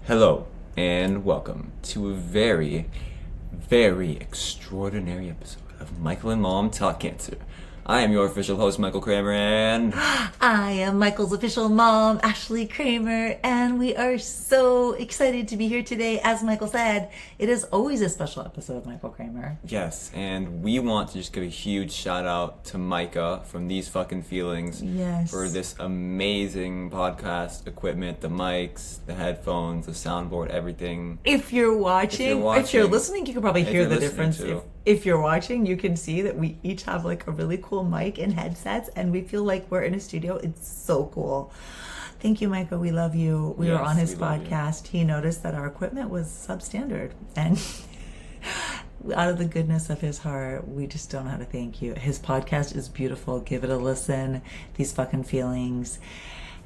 Hello, and welcome to a very, very extraordinary episode of Michael and Mom Talk Cancer. I am your official host, Michael Kramer, and I am Michael's official mom, Ashley Kramer, and we are so excited to be here today. As Michael said, it is always a special episode of Michael Kramer. yes, and we want to just give a huge shout out to Micah from These Fucking Feelings for this amazing podcast equipment, the mics, the headphones, the soundboard, everything. If you're watching, if you're listening, you can probably hear the difference. If you're watching, you can see that we each have like a really cool mic and headsets, and we feel like we're in a studio. It's so cool. Thank you, Micah. We love you. We were on his podcast. He noticed that our equipment was substandard, and out of the goodness of his heart, we just don't know how to thank you. His podcast is beautiful. Give it a listen. These Fucking Feelings.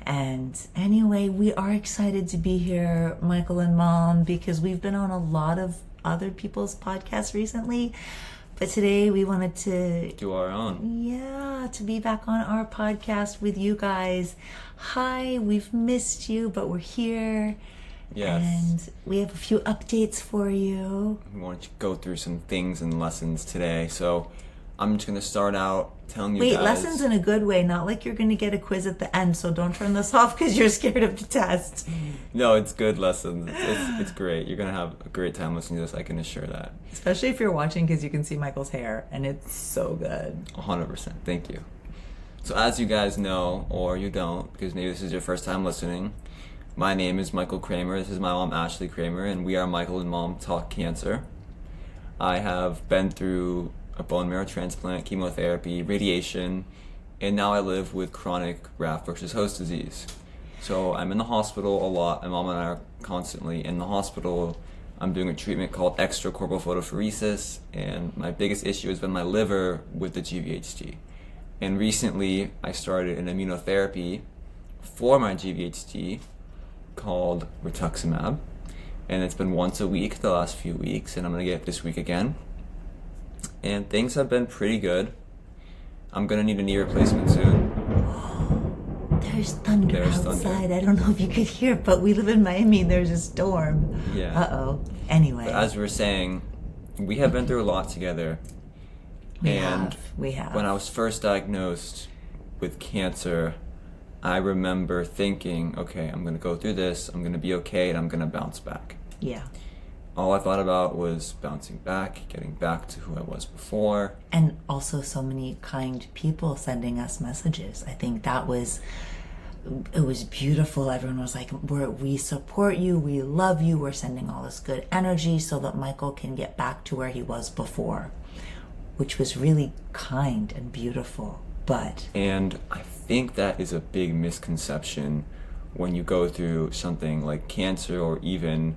And anyway, we are excited to be here, Michael and Mom, because we've been on a lot of other people's podcasts recently, but today we wanted to do our own. Yeah, to be back on our podcast with you guys. Hi, we've missed you, but we're here. Yes. And we have a few updates for you. We want to go through some things and lessons today, so I'm just going to start out telling you guys... Wait, lessons in a good way, not like you're going to get a quiz at the end, so don't turn this off because you're scared of the test. No, it's good lessons. It's great. You're going to have a great time listening to this, I can assure that. Especially if you're watching, because you can see Michael's hair, and it's so good. 100%. Thank you. So as you guys know, or you don't, because maybe this is your first time listening, my name is Michael Kramer. This is my mom, Ashley Kramer, and we are Michael and Mom Talk Cancer. I have been through a bone marrow transplant, chemotherapy, radiation, and now I live with chronic graft versus host disease. So I'm in the hospital a lot. My mom and I are constantly in the hospital. I'm doing a treatment called extracorporeal photopheresis, and my biggest issue has been my liver with the GVHD. And recently I started an immunotherapy for my GVHD called rituximab, and it's been once a week the last few weeks, and I'm going to get it this week again. And things have been pretty good. I'm going to need a knee replacement soon. There's thunder outside. I don't know if you could hear, but we live in Miami. There's a storm. Yeah. Uh-oh. Anyway. But as we were saying, we have been through a lot together. We have. When I was first diagnosed with cancer, I remember thinking, okay, I'm going to go through this, I'm going to be okay, and I'm going to bounce back. Yeah. All I thought about was bouncing back, getting back to who I was before. And also so many kind people sending us messages. I think it was beautiful. Everyone was like, we support you, we love you, we're sending all this good energy so that Michael can get back to where he was before, which was really kind and beautiful. And I think that is a big misconception when you go through something like cancer or even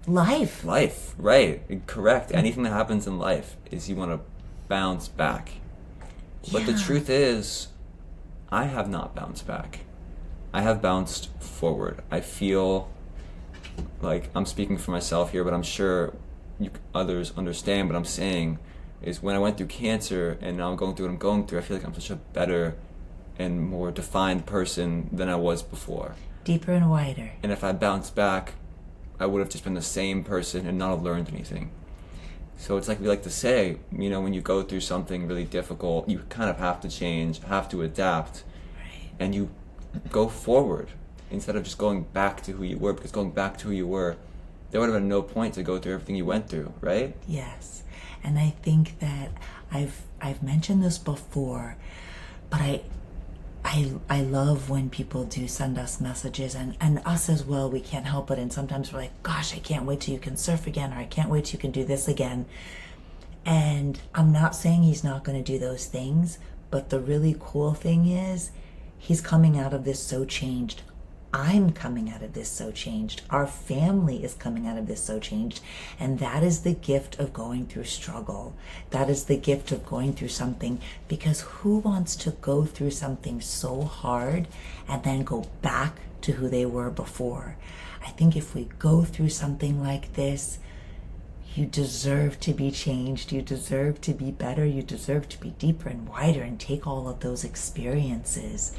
life, right? Correct. Anything that happens in life is you want to bounce back. But the truth is, I have not bounced back. I have bounced forward. I feel like I'm speaking for myself here, but I'm sure others understand what I'm saying. Is when I went through cancer and now I'm going through what I'm going through, I feel like I'm such a better and more defined person than I was before. Deeper and wider. And if I bounced back, I would have just been the same person and not have learned anything. So it's like we like to say, when you go through something really difficult, you kind of have to change, have to adapt, right. And you go forward instead of just going back to who you were, because going back to who you were, there would have been no point to go through everything you went through, right? Yes. And I think that I've mentioned this before, but I love when people do send us messages, and us as well. We can't help it, and sometimes we're like, gosh, I can't wait till you can surf again, or I can't wait till you can do this again. And I'm not saying he's not going to do those things, but the really cool thing is he's coming out of this so changed. I'm coming out of this so changed. Our family is coming out of this so changed. And that is the gift of going through struggle. That is the gift of going through something, because who wants to go through something so hard and then go back to who they were before? I think if we go through something like this, you deserve to be changed. You deserve to be better. You deserve to be deeper and wider and take all of those experiences.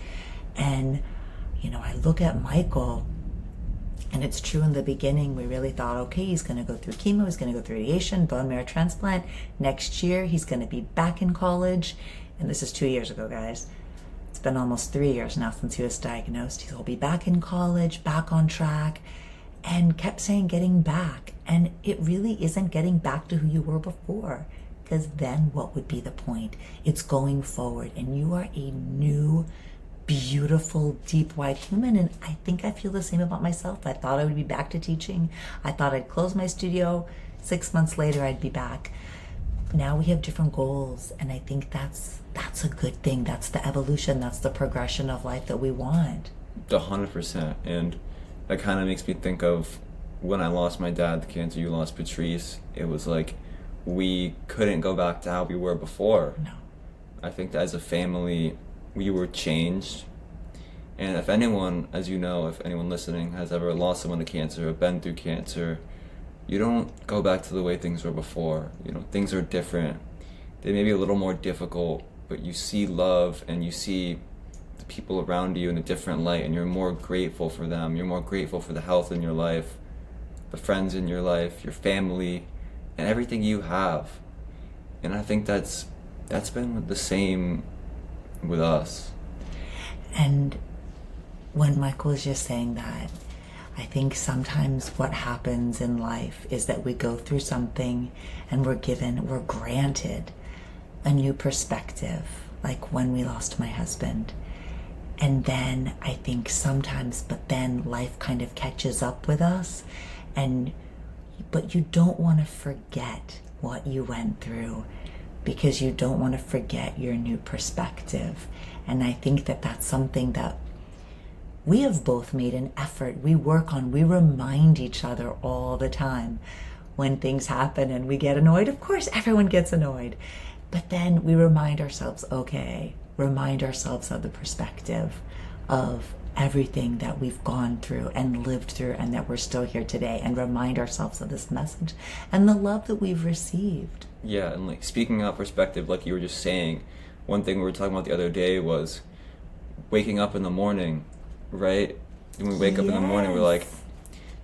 And I look at Michael, And it's true, in the beginning, we really thought, okay, he's going to go through chemo, he's going to go through radiation, bone marrow transplant. Next year, he's going to be back in college. And this is 2 years ago, guys. It's been almost 3 years now since he was diagnosed. He'll be back in college, back on track, and kept saying getting back. And it really isn't getting back to who you were before. Because then what would be the point? It's going forward, and you are a new, beautiful, deep, wide human. And I think I feel the same about myself. I thought I would be back to teaching. I thought I'd close my studio. 6 months later, I'd be back. Now we have different goals, and I think that's a good thing. That's the evolution. That's the progression of life that we want. 100%. And that kind of makes me think of when I lost my dad to cancer, you lost Patrice. It was like we couldn't go back to how we were before. No. I think that as a family, we were changed. And if anyone, as you know, if anyone listening has ever lost someone to cancer or been through cancer, you don't go back to the way things were before. You know, things are different. They may be a little more difficult, but you see love and you see the people around you in a different light, and you're more grateful for them. You're more grateful for the health in your life, the friends in your life, your family, and everything you have. And I think that's been the same with us. And when Michael was just saying that, I think sometimes what happens in life is that we go through something and we're granted a new perspective, like when we lost my husband. And then I think sometimes, but then life kind of catches up with us, but you don't want to forget what you went through, because you don't want to forget your new perspective. And I think that that's something that we have both made an effort. We work on, we remind each other all the time when things happen and we get annoyed. Of course, everyone gets annoyed. But then we remind ourselves, remind ourselves of the perspective of everything that we've gone through and lived through, and that we're still here today, and remind ourselves of this message and the love that we've received. Yeah, and like speaking of perspective, like you were just saying, one thing we were talking about the other day was waking up in the morning, right? When we wake up in the morning, we're like,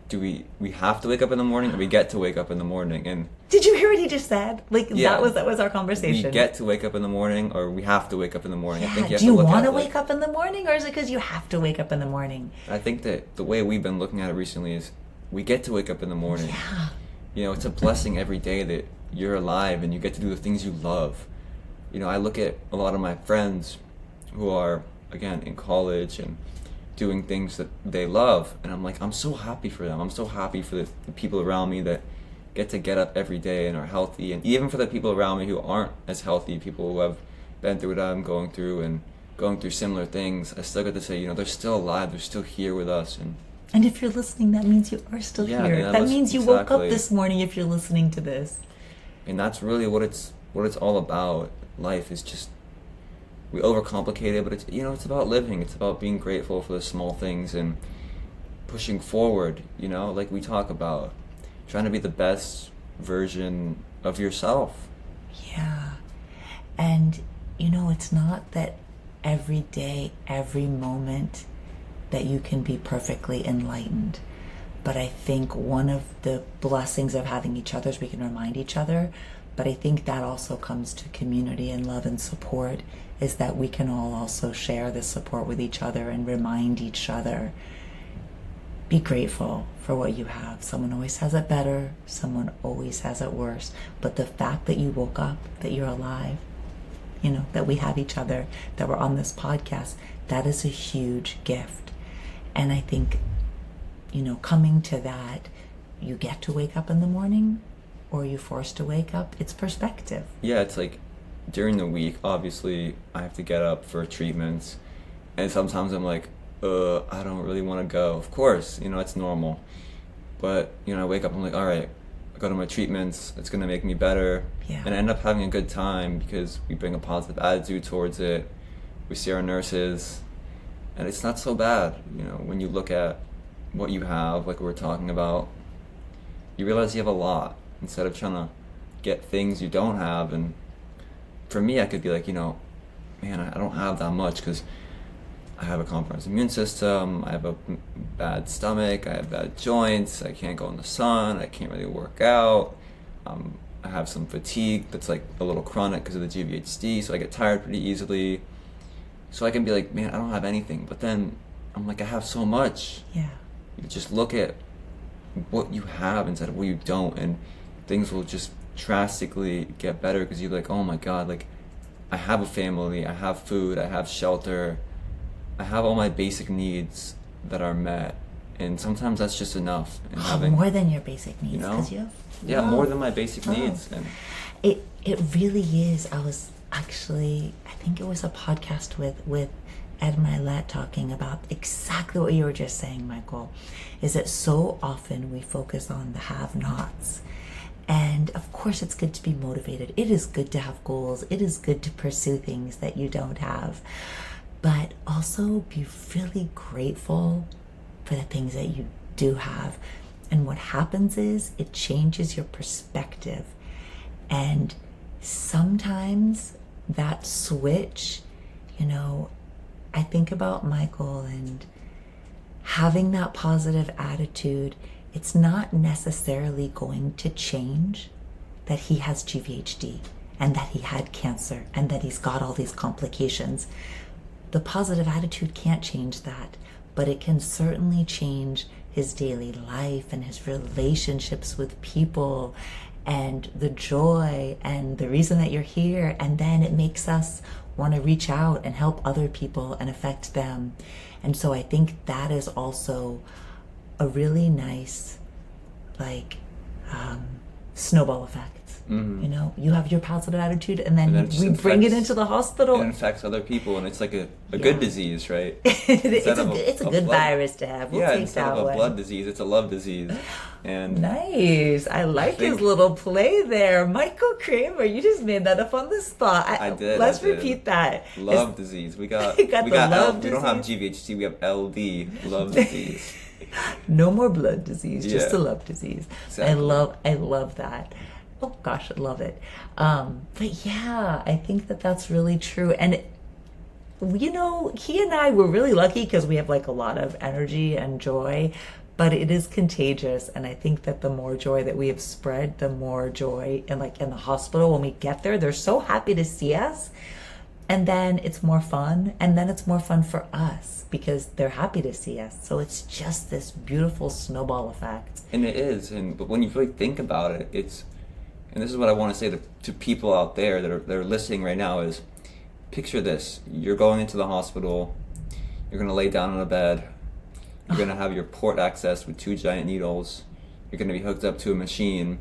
do we have to wake up in the morning, or we get to wake up in the morning? And did you hear what he just said? Like, yeah, that was our conversation. We get to wake up in the morning, or we have to wake up in the morning. Yeah. I think you have Do you to want to like, wake up in the morning, or is it because you have to wake up in the morning? I think that the way we've been looking at it recently is we get to wake up in the morning. Yeah. You know, it's a blessing every day that you're alive and you get to do the things you love. You know, I look at a lot of my friends who are, again, in college and doing things that they love, and I'm like, I'm so happy for them. I'm so happy for the people around me that get up every day and are healthy, and even for the people around me who aren't as healthy, people who have been through what I'm going through and going through similar things. I still get to say, you know, they're still alive, they're still here with us. And if you're listening, that means you are still here. Yeah, that means you woke up exactly. this morning if you're listening to this. And that's really what it's all about. Life is just, we overcomplicate it, but it's, you know, it's about living. It's about being grateful for the small things and pushing forward, you know, like we talk about, trying to be the best version of yourself. Yeah. And, you know, it's not that every day, every moment that you can be perfectly enlightened. But I think one of the blessings of having each other is we can remind each other. But I think that also comes to community and love and support, is that we can all also share this support with each other and remind each other. Be grateful for what you have. Someone always has it better. Someone always has it worse. But the fact that you woke up, that you're alive, you know, that we have each other, that we're on this podcast, that is a huge gift. And I think, you know, coming to that, you get to wake up in the morning, or you're forced to wake up. It's perspective. Yeah, it's like during the week, obviously, I have to get up for treatments. And sometimes I'm like, I don't really want to go. Of course, you know, it's normal. But, you know, I wake up, I'm like, all right, I go to my treatments, it's going to make me better. Yeah. And I end up having a good time because we bring a positive attitude towards it. We see our nurses, and it's not so bad. You know, when you look at what you have, like we were talking about, you realize you have a lot instead of trying to get things you don't have. And for me, I could be like, you know, man, I don't have that much, because I have a compromised immune system, I have a bad stomach, I have bad joints, I can't go in the sun, I can't really work out. I have some fatigue that's like a little chronic because of the GVHD, so I get tired pretty easily. So I can be like, man, I don't have anything. But then I'm like, I have so much. Yeah. You just look at what you have instead of what you don't, and things will just drastically get better because you're like, oh my God, like I have a family, I have food, I have shelter, I have all my basic needs that are met. And sometimes that's just enough. And having more than your basic needs, you know? because you have Yeah, love. more than my basic needs. And It really is. I was actually, I think it was a podcast with Ed Milet talking about exactly what you were just saying, Michael. Is that so often we focus on the have-nots. And of course it's good to be motivated. It is good to have goals. It is good to pursue things that you don't have. But also be really grateful for the things that you do have. And what happens is it changes your perspective. And sometimes that switch, I think about Michael and having that positive attitude. It's not necessarily going to change that he has GVHD and that he had cancer and that he's got all these complications. The positive attitude can't change that, but it can certainly change his daily life and his relationships with people and the joy and the reason that you're here. And then it makes us want to reach out and help other people and affect them. And so I think that is also a really nice, snowball effect. Mm-hmm. You have your positive attitude, and then it just we bring it infects- into the hospital. it infects other people, and it's like a Yeah. good disease, right? it's Instead a of good blood- virus to have. We'll Yeah, take instead that of a one. blood disease, it's a love disease. And Nice. I like his think- little play there. Michael Kramer, you just made that up on the spot. I did, Let's I did. repeat that. love disease. We got We got the love we don't have disease. GVHD, we have LD, love disease. No more blood disease, just Yeah. a love disease. Exactly. I love that. Oh gosh, I love it. But yeah, I think that that's really true. And he and I were really lucky because we have a lot of energy and joy, but it is contagious. And I think that the more joy that we have spread, the more joy in the hospital when we get there, they're so happy to see us. And then it's more fun. And then it's more fun for us because they're happy to see us. So it's just this beautiful snowball effect. And it is, but when you really think about it, and this is what I want to say to people out there that are listening right now is, picture this. You're going into the hospital, you're going to lay down on a bed, you're going to have your port access with 2 giant needles, you're going to be hooked up to a machine,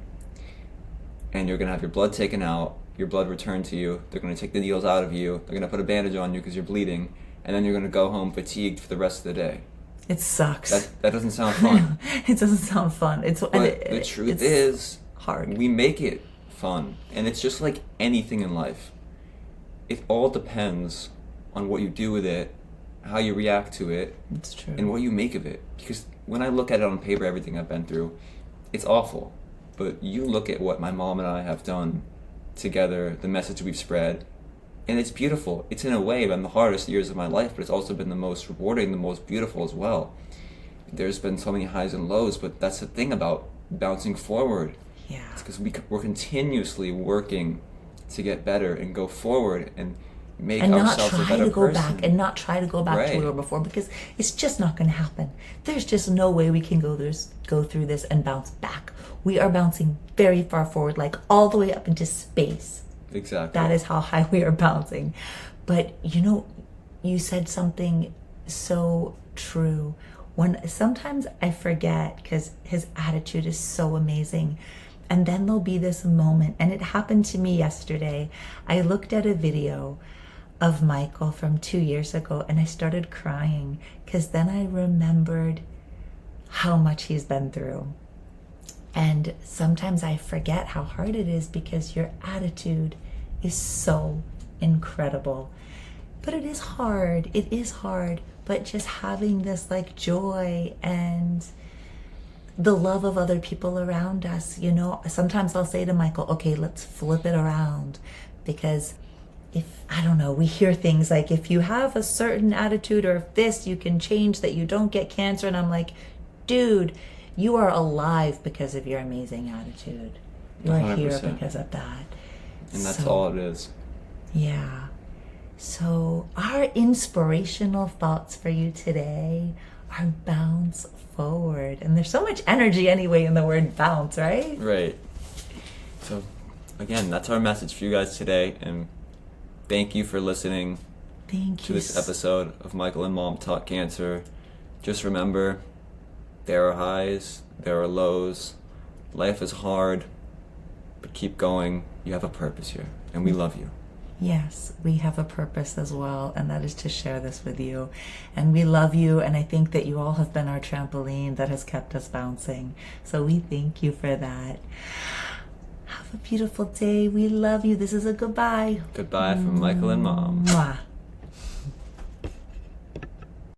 and you're going to have your blood taken out, your blood returned to you, they're going to take the needles out of you, they're going to put a bandage on you because you're bleeding, and then you're going to go home fatigued for the rest of the day. It sucks. That doesn't sound fun. It doesn't sound fun. But the truth is, hard. we make it fun. And it's just like anything in life. It all depends on what you do with it, how you react to it, It's true. and what you make of it. Because when I look at it on paper, everything I've been through, it's awful. But you look at what my mom and I have done together, the message we've spread, and it's beautiful. It's in a way been the hardest years of my life, but it's also been the most rewarding, the most beautiful as well. There's been so many highs and lows, but that's the thing about bouncing forward. Yeah. It's because we're continuously working to get better and go forward and make And not ourselves a try better to go person. back and not try to go back to where we Right. were before, because it's just not going to happen. There's just no way we can go through this and bounce back. We are bouncing very far forward, all the way up into space. Exactly. That is how high we are bouncing. But you said something so true. Sometimes I forget because his attitude is so amazing. And then there'll be this moment, and it happened to me yesterday. I looked at a video of Michael from 2 years ago and I started crying because then I remembered how much he's been through. And sometimes I forget how hard it is because your attitude is so incredible. But it is hard. It is hard. But just having this joy and the love of other people around us, sometimes I'll say to Michael, okay, let's flip it around, because if I don't know, we hear things like if you have a certain attitude or if this, you can change that you don't get cancer. And I'm like, dude, you are alive because of your amazing attitude. You are here 100%. because of that. And that's So, all it is. Yeah. So our inspirational thoughts for you today are bounce forward. And there's so much energy anyway in the word bounce, right? Right. So, again, that's our message for you guys today. And thank you for listening Thank to you. this episode of Michael and Mom Talk Cancer. Just remember, there are highs, there are lows. Life is hard, but keep going. You have a purpose here, and we love you. Yes, we have a purpose as well, and that is to share this with you. And we love you, and I think that you all have been our trampoline that has kept us bouncing. So we thank you for that. Have a beautiful day. We love you. This is a goodbye. Goodbye from Michael and Mom. Mwah.